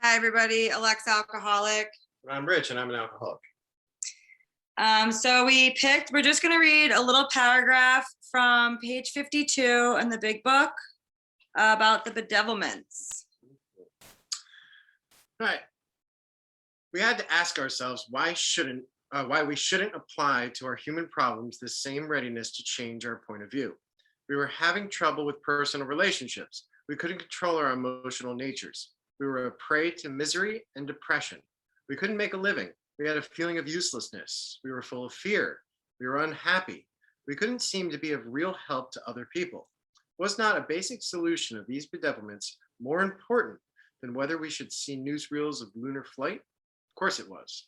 Hi, everybody. Alexa, alcoholic. I'm Rich and I'm an alcoholic. So we're just going to read a little paragraph from page 52 in the big book about the bedevilments. Right. We had to ask ourselves why we shouldn't apply to our human problems the same readiness to change our point of view. We were having trouble with personal relationships. We couldn't control our emotional natures. We were a prey to misery and depression. We couldn't make a living. We had a feeling of uselessness. We were full of fear. We were unhappy. We couldn't seem to be of real help to other people. Was not a basic solution of these bedevilments more important than whether we should see newsreels of lunar flight? Of course it was.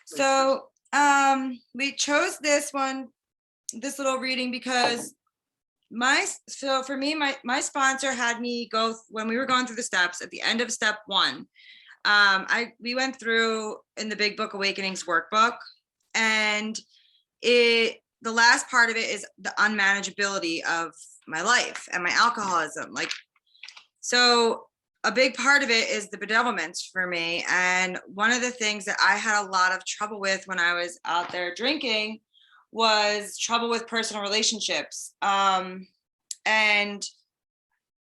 So we chose this little reading because my sponsor had me go when we were going through the steps at the end of step 1. We went through in the Big Book Awakenings workbook, and the last part of it is the unmanageability of my life and my alcoholism. So a big part of it is the bedevilments for me. And one of the things that I had a lot of trouble with when I was out there drinking was trouble with personal relationships. And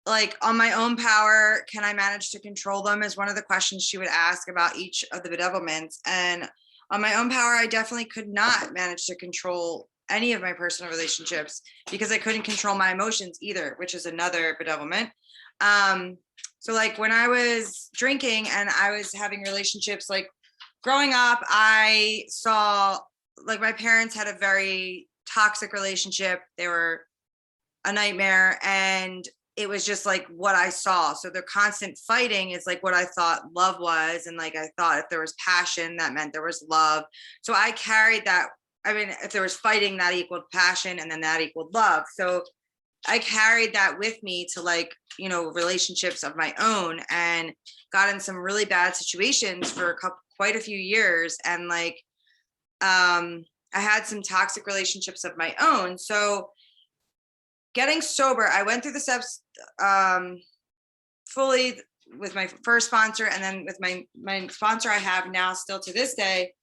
like, on my own power, can I manage to control them is one of the questions she would ask about each of the bedevilments. And on my own power, I definitely could not manage to control any of my personal relationships because I couldn't control my emotions either, which is another bedevilment. So like when I was drinking and I was having relationships, like growing up, I saw like my parents had a very toxic relationship. They were a nightmare, and it was just like what I saw. So the constant fighting is like what I thought love was. And like, I thought if there was passion, that meant there was love. So I carried that. I mean, if there was fighting, that equaled passion, and then that equaled love. So I carried that with me to like, relationships of my own, and got in some really bad situations for quite a few years. And like, I had some toxic relationships of my own. So getting sober, I went through the steps fully with my first sponsor, and then with my sponsor I have now still to this day.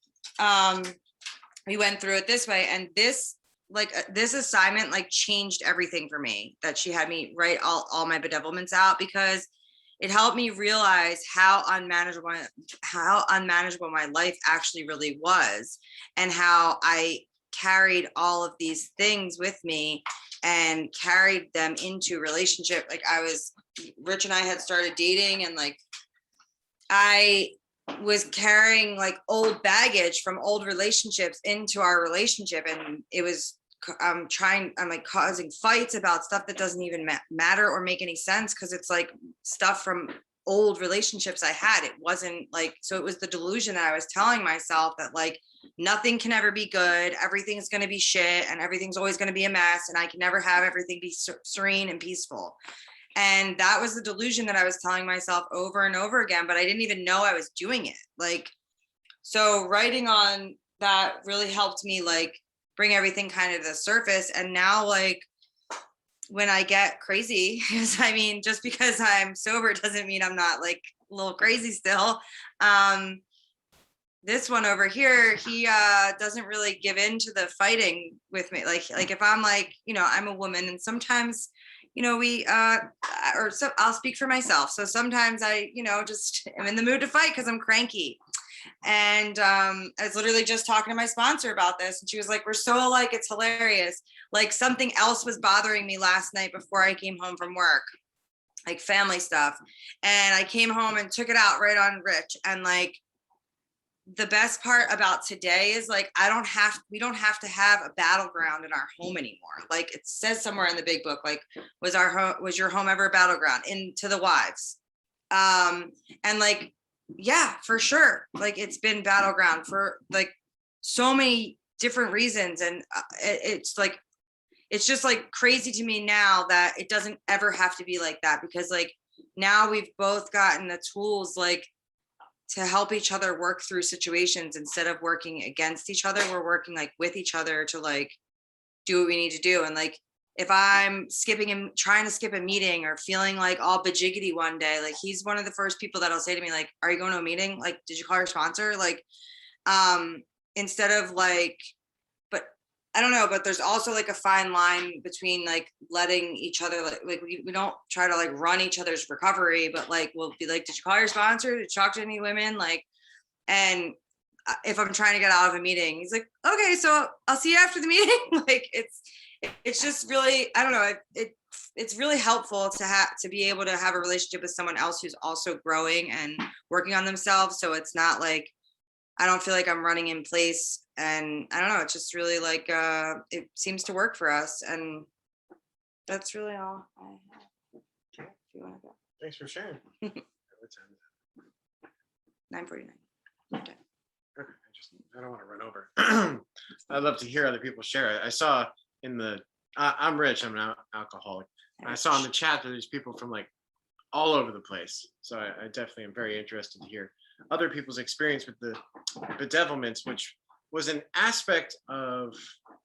We went through it this way, and this assignment like changed everything for me, that she had me write all my bedevilments out, because it helped me realize how unmanageable my life actually really was, and how I carried all of these things with me and carried them into relationship. Like Rich and I had started dating, and like I was carrying like old baggage from old relationships into our relationship, and it was I'm like causing fights about stuff that doesn't even matter or make any sense, because it's like stuff from old relationships I had. It wasn't like, so it was the delusion that I was telling myself that like nothing can ever be good, everything's going to be shit, and everything's always going to be a mess, and I can never have everything be serene and peaceful. And that was the delusion that I was telling myself over and over again, but I didn't even know I was doing it. Like, so writing on that really helped me like bring everything kind of to the surface. And now like when I get crazy, because I mean, just because I'm sober doesn't mean I'm not like a little crazy still. This one over here, he doesn't really give in to the fighting with me. Like if I'm like, I'm a woman, and sometimes I'll speak for myself. So sometimes I, just am in the mood to fight because I'm cranky. And I was literally just talking to my sponsor about this, and she was like, we're so alike, it's hilarious. Like something else was bothering me last night before I came home from work, like family stuff. And I came home and took it out right on Rich. And like, the best part about today is like, we don't have to have a battleground in our home anymore. Like it says somewhere in the big book, like, was your home ever a battleground? To the wives. And like, yeah, for sure. Like it's been battleground for like so many different reasons. And it's just like crazy to me now that it doesn't ever have to be like that, because like now we've both gotten the tools like to help each other work through situations. Instead of working against each other, we're working like with each other to like do what we need to do. And like if I'm skipping and trying to skip a meeting or feeling like all bajiggity one day, like he's one of the first people that'll say to me, like, are you going to a meeting? Like, did you call your sponsor? Like, instead of like, but I don't know, but there's also like a fine line between like letting each other, like we don't try to like run each other's recovery, but like, we'll be like, did you call your sponsor? Did you talk to any women? Like, and if I'm trying to get out of a meeting, he's like, okay, so I'll see you after the meeting. Like it's just really, I don't know. It's really helpful to be able to have a relationship with someone else who's also growing and working on themselves. So it's not like, I don't feel like I'm running in place, and I don't know. It's just really like, it seems to work for us. And that's really all I have. If you want to go. Thanks for sharing. What time is it? 9:49. Okay. Okay, I don't want to run over. I'd love to hear other people share. I saw in the, I'm Rich, I'm an alcoholic. And I saw in the chat that there's people from like all over the place. So I definitely am very interested to hear other people's experience with the bedevilments, which was an aspect of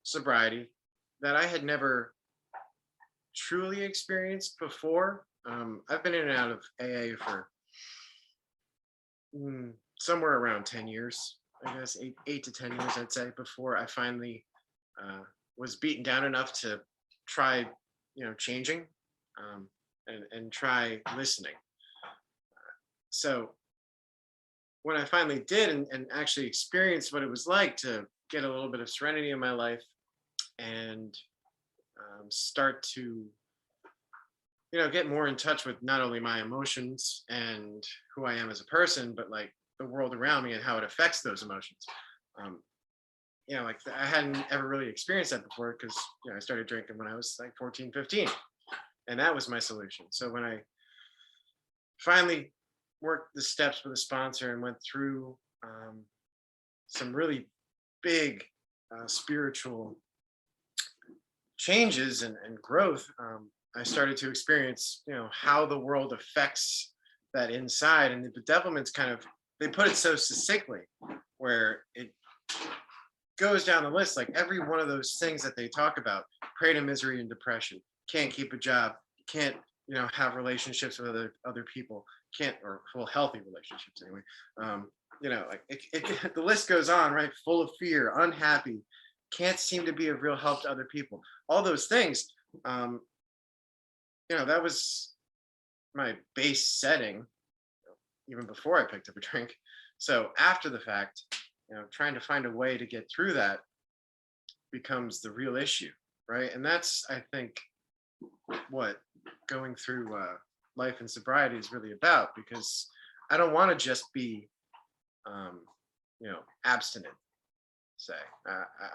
sobriety that I had never truly experienced before. I've been in and out of AA for somewhere around 10 years, I guess, 8 to 10 years, I'd say, before I finally was beaten down enough to try, changing and try listening. So when I finally did and actually experienced what it was like to get a little bit of serenity in my life and start to, get more in touch with not only my emotions and who I am as a person, but like the world around me and how it affects those emotions. Like I hadn't ever really experienced that before because, I started drinking when I was like 14, 15. And that was my solution. So when I finally worked the steps with a sponsor and went through some really big spiritual changes and growth, I started to experience, how the world affects that inside. And the bedevilments they put it so succinctly where it goes down the list, like every one of those things that they talk about: prey to misery and depression, can't keep a job, can't, have relationships with other people, can't, or well, healthy relationships anyway. The list goes on, right? Full of fear, unhappy, can't seem to be of real help to other people. All those things, that was my base setting even before I picked up a drink. So after the fact, trying to find a way to get through that becomes the real issue, right? And that's, I think, what going through life and sobriety is really about, because I don't want to just be, abstinent, say.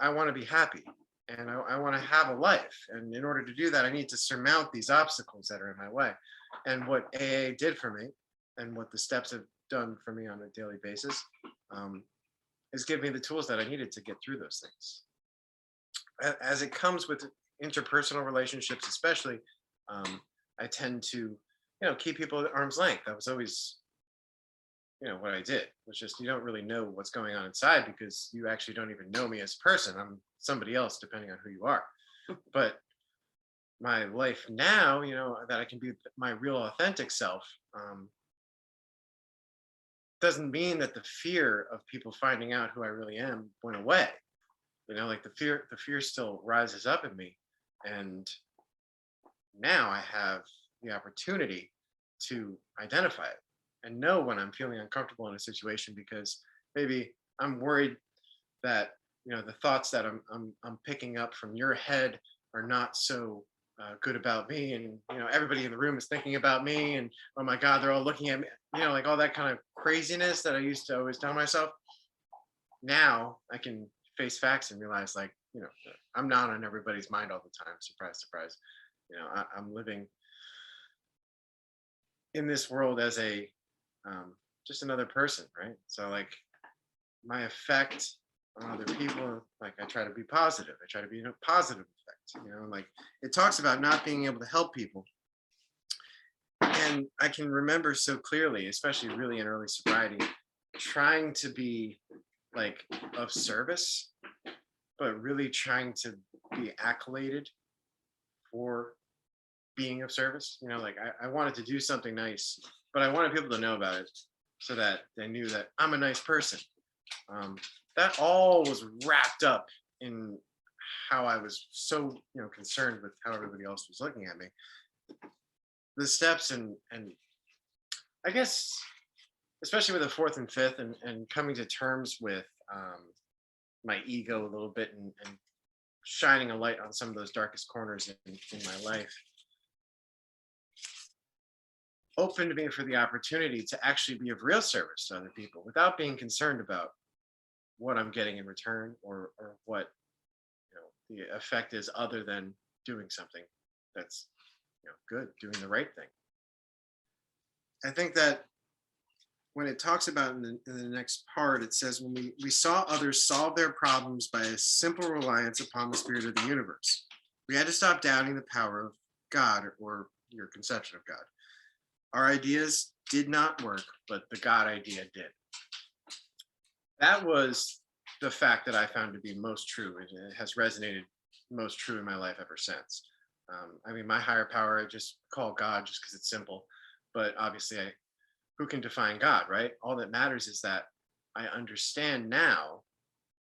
I want to be happy, and I want to have a life. And in order to do that, I need to surmount these obstacles that are in my way. And what AA did for me, and what the steps have done for me on a daily basis, is give me the tools that I needed to get through those things. As it comes with interpersonal relationships, especially, I tend to, keep people at arm's length. That was always, what I did. Was just, you don't really know what's going on inside because you actually don't even know me as a person. I'm somebody else depending on who you are. But my life now, that I can be my real authentic self, doesn't mean that the fear of people finding out who I really am went away. Like the fear still rises up in me. And now I have the opportunity to identify it and know when I'm feeling uncomfortable in a situation, because maybe I'm worried that, the thoughts that I'm picking up from your head are not so good about me, and everybody in the room is thinking about me, and oh my God, they're all looking at me, like all that kind of craziness that I used to always tell myself. Now I can face facts and realize, like, I'm not on everybody's mind all the time. Surprise, surprise. I'm living in this world as a just another person, right? So like my effect on other people, like I try to be positive. I try to be a positive effect. Like it talks about not being able to help people. And I can remember so clearly, especially really in early sobriety, trying to be like of service, but really trying to be accoladed for being of service. You know, like I wanted to do something nice, but I wanted people to know about it so that they knew that I'm a nice person. That all was wrapped up in how I was so, concerned with how everybody else was looking at me. The steps and I guess especially with the fourth and fifth and coming to terms with my ego a little bit and shining a light on some of those darkest corners in my life opened me for the opportunity to actually be of real service to other people without being concerned about what I'm getting in return or what the effect is other than doing something that's good, doing the right thing. I think that when it talks about in the next part, it says when we saw others solve their problems by a simple reliance upon the spirit of the universe, we had to stop doubting the power of God or your conception of God. Our ideas did not work, but the God idea did. That was the fact that I found to be most true. It has resonated most true in my life ever since. I mean, my higher power, I just call God just because it's simple. But obviously, who can define God, right? All that matters is that I understand now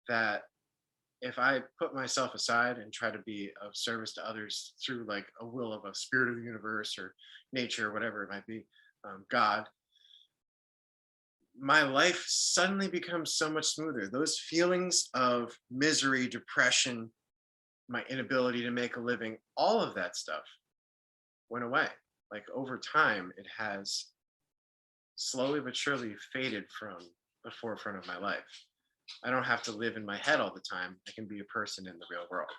that if I put myself aside and try to be of service to others through like a will of a spirit of the universe or nature, or whatever it might be, God, my life suddenly becomes so much smoother. Those feelings of misery, depression, my inability to make a living, all of that stuff went away. Like over time, it has slowly but surely faded from the forefront of my life. I don't have to live in my head all the time. I can be a person in the real world.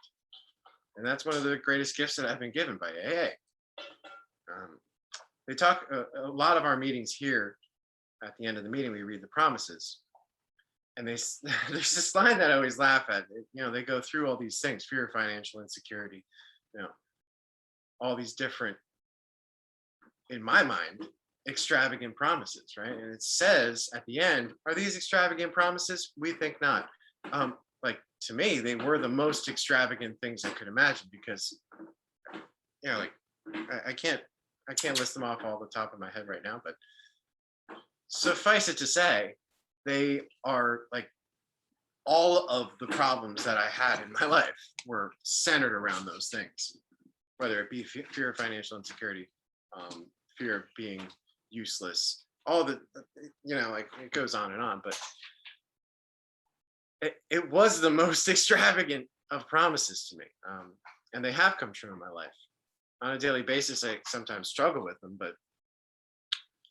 And that's one of the greatest gifts that I've been given by AA. They talk a lot of our meetings here. At the end of the meeting, we read the promises. And there's this line that I always laugh at. They go through all these things: fear, financial insecurity, all these different, in my mind, extravagant promises, right? And it says at the end, are these extravagant promises? We think not. Like to me, they were the most extravagant things I could imagine because, like I can't list them off all the top of my head right now, but suffice it to say, they are like all of the problems that I had in my life were centered around those things, whether it be fear of financial insecurity, fear of being useless, all the, like it goes on and on, but it was the most extravagant of promises to me. And they have come true in my life. On a daily basis, I sometimes struggle with them, but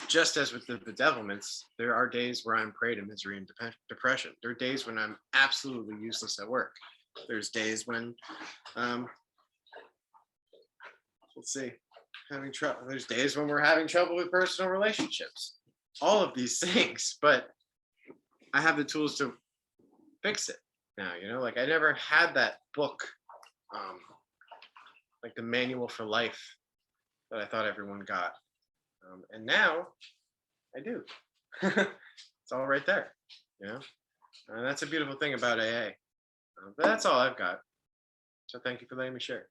just as with the bedevilments, there are days where I'm prey to misery and depression. There are days when I'm absolutely useless at work. There's days when, let's see, having trouble. There's days when we're having trouble with personal relationships. All of these things, but I have the tools to fix it now. Like I never had that book, like the manual for life that I thought everyone got. And now I do. It's all right there, and that's a beautiful thing about AA. But that's all I've got. So thank you for letting me share.